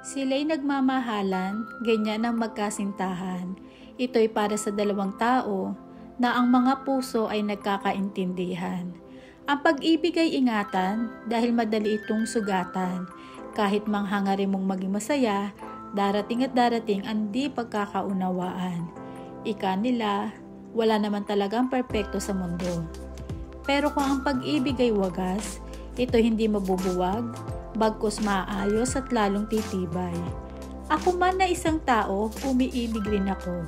Sila'y nagmamahalan, ganyan ang magkasintahan. Ito'y para sa dalawang tao na ang mga puso ay nagkakaintindihan. Ang pag-ibig ay ingatan dahil madali itong sugatan. Kahit manghangari mong maging masaya, darating at darating ang di pagkakaunawaan. Ika nila, wala naman talagang perpekto sa mundo. Pero kung ang pag-ibig ay wagas, ito hindi mabubuwag, bagkus maayos at lalong titibay. Ako man na isang tao, umiibig rin ako.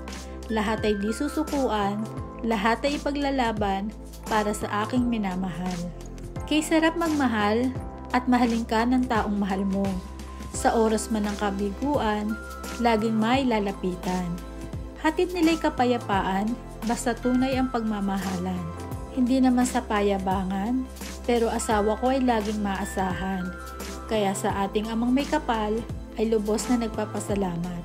Lahat ay di susukuan, lahat ay ipaglalaban para sa aking minamahal. Kay sarap magmahal at mahalin ka ng taong mahal mo. Sa oras man ng kabiguan, laging may lalapitan. Hatid nila'y kapayapaan, basta tunay ang pagmamahalan. Hindi naman sa payabangan, pero asawa ko ay laging maasahan. Kaya sa ating amang may kapal, ay lubos na nagpapasalamat.